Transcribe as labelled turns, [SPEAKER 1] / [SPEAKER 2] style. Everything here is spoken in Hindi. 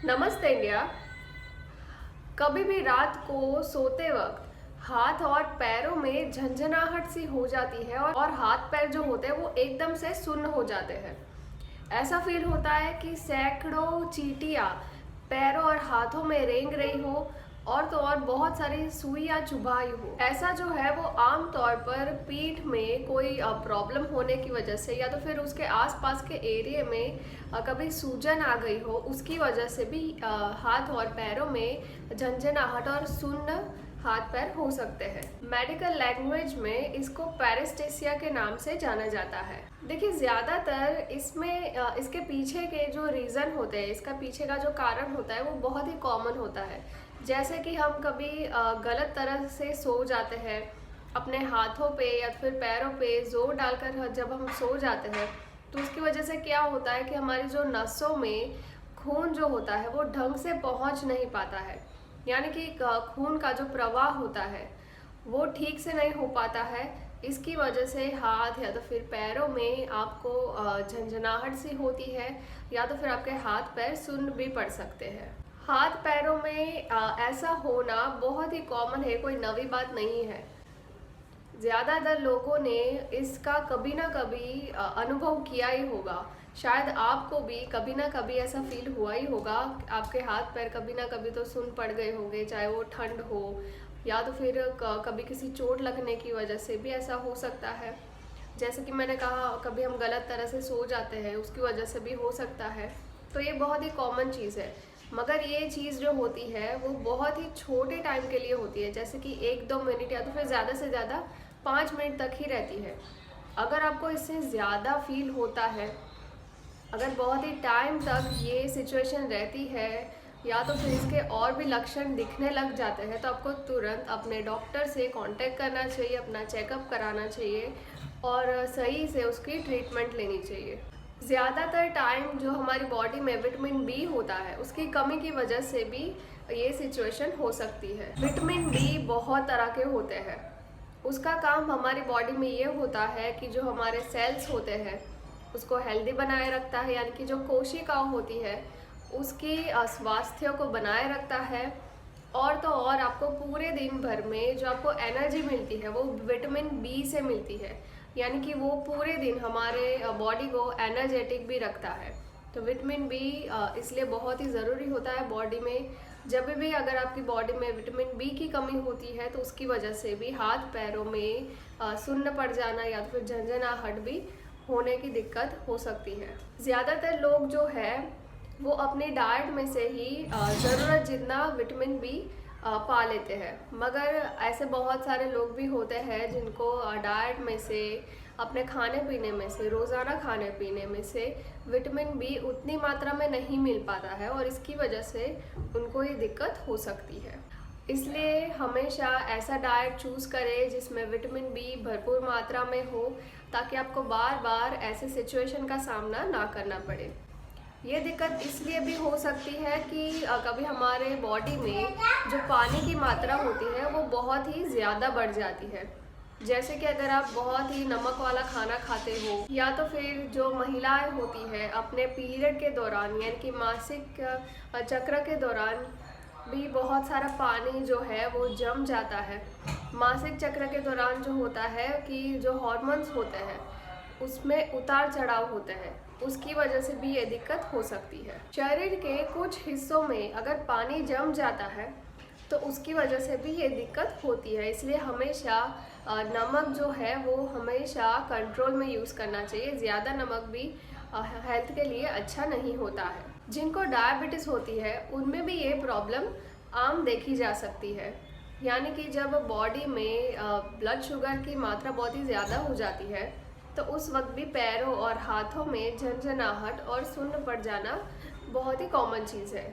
[SPEAKER 1] नमस्ते इंडिया। कभी भी रात को सोते वक्त हाथ और पैरों में झंझनाहट सी हो जाती है और हाथ पैर जो होते हैं वो एकदम से सुन्न हो जाते हैं। ऐसा फील होता है कि सैकड़ों चींटियां पैरों और हाथों में रेंग रही हो और तो और बहुत सारी सुइयां चुभाई हो। ऐसा जो है वो आम तौर पर पीठ में कोई प्रॉब्लम होने की वजह से या तो फिर उसके आसपास के एरिया में कभी सूजन आ गई हो, उसकी वजह से भी हाथ और पैरों में झंझनाहट और सुन्न हाथ पैर हो सकते हैं। मेडिकल लैंग्वेज में इसको पैरेस्टेसिया के नाम से जाना जाता है। देखिए, ज़्यादातर इसमें इसके पीछे के जो रीज़न होते हैं, इसका पीछे का जो कारण होता है वो बहुत ही कॉमन होता है। जैसे कि हम कभी गलत तरह से सो जाते हैं, अपने हाथों पे या फिर पैरों पे जोर डालकर जब हम सो जाते हैं तो उसकी वजह से क्या होता है कि हमारी जो नसों में खून जो होता है वो ढंग से पहुंच नहीं पाता है, यानी कि खून का जो प्रवाह होता है वो ठीक से नहीं हो पाता है। इसकी वजह से हाथ या तो फिर पैरों में आपको झंझनाहट सी होती है या तो फिर आपके हाथ पैर सुन्न भी पड़ सकते हैं। हाथ पैरों में ऐसा होना बहुत ही कॉमन है, कोई नई बात नहीं है। ज़्यादातर लोगों ने इसका कभी ना कभी अनुभव किया ही होगा। शायद आपको भी कभी ना कभी ऐसा फील हुआ ही होगा। आपके हाथ पैर कभी ना कभी तो सुन्न पड़ गए होंगे, चाहे वो ठंड हो या तो फिर कभी किसी चोट लगने की वजह से भी ऐसा हो सकता है। जैसे कि मैंने कहा, कभी हम गलत तरह से सो जाते हैं, उसकी वजह से भी हो सकता है। तो ये बहुत ही कॉमन चीज़ है, मगर ये चीज़ जो होती है वो बहुत ही छोटे टाइम के लिए होती है, जैसे कि 1-2 मिनट या तो फिर ज़्यादा से ज़्यादा 5 मिनट तक ही रहती है। अगर आपको इससे ज़्यादा फील होता है, अगर बहुत ही टाइम तक ये सिचुएशन रहती है या तो फिर इसके और भी लक्षण दिखने लग जाते हैं, तो आपको तुरंत अपने डॉक्टर से कांटेक्ट करना चाहिए, अपना चेकअप कराना चाहिए और सही से उसकी ट्रीटमेंट लेनी चाहिए। ज़्यादातर टाइम जो हमारी बॉडी में विटामिन बी होता है उसकी कमी की वजह से भी ये सिचुएशन हो सकती है। विटामिन बी बहुत तरह के होते हैं। उसका काम हमारी बॉडी में ये होता है कि जो हमारे सेल्स होते हैं उसको हेल्दी बनाए रखता है, यानी कि जो कोशिकाएं होती है उसकी स्वास्थ्य को बनाए रखता है। और तो और आपको पूरे दिन भर में जो आपको एनर्जी मिलती है वो विटामिन बी से मिलती है, यानी कि वो पूरे दिन हमारे बॉडी को एनर्जेटिक भी रखता है। तो विटामिन बी इसलिए बहुत ही ज़रूरी होता है बॉडी में। जब भी अगर आपकी बॉडी में विटामिन बी की कमी होती है तो उसकी वजह से भी हाथ पैरों में सुन्न पड़ जाना या तो फिर झंझनाहट भी होने की दिक्कत हो सकती है। ज़्यादातर लोग जो है वो अपने डाइट में से ही ज़रूरत जितना विटामिन बी पा लेते हैं, मगर ऐसे बहुत सारे लोग भी होते हैं जिनको डाइट में से, अपने खाने पीने में से, रोज़ाना खाने पीने में से विटामिन बी उतनी मात्रा में नहीं मिल पाता है और इसकी वजह से उनको ये दिक्कत हो सकती है। इसलिए हमेशा ऐसा डाइट चूज़ करें जिसमें विटामिन बी भरपूर मात्रा में हो, ताकि आपको बार बार ऐसे सिचुएशन का सामना ना करना पड़े। ये दिक्कत इसलिए भी हो सकती है कि कभी हमारे बॉडी में जो पानी की मात्रा होती है वो बहुत ही ज़्यादा बढ़ जाती है। जैसे कि अगर आप बहुत ही नमक वाला खाना खाते हो या तो फिर जो महिलाएं होती है अपने पीरियड के दौरान, यानी कि मासिक चक्र के दौरान भी बहुत सारा पानी जो है वो जम जाता है। मासिक चक्र के दौरान जो होता है कि जो हार्मोन्स होते हैं उसमें उतार चढ़ाव होते हैं, उसकी वजह से भी ये दिक्कत हो सकती है। शरीर के कुछ हिस्सों में अगर पानी जम जाता है तो उसकी वजह से भी ये दिक्कत होती है। इसलिए हमेशा नमक जो है वो हमेशा कंट्रोल में यूज़ करना चाहिए। ज़्यादा नमक भी हेल्थ के लिए अच्छा नहीं होता है। जिनको डायबिटीज़ होती है उनमें भी ये प्रॉब्लम आम देखी जा सकती है, यानी कि जब बॉडी में ब्लड शुगर की मात्रा बहुत ही ज़्यादा हो जाती है तो उस वक्त भी पैरों और हाथों में झंझनाहट और सुन्न पड़ जाना बहुत ही कॉमन चीज़ है।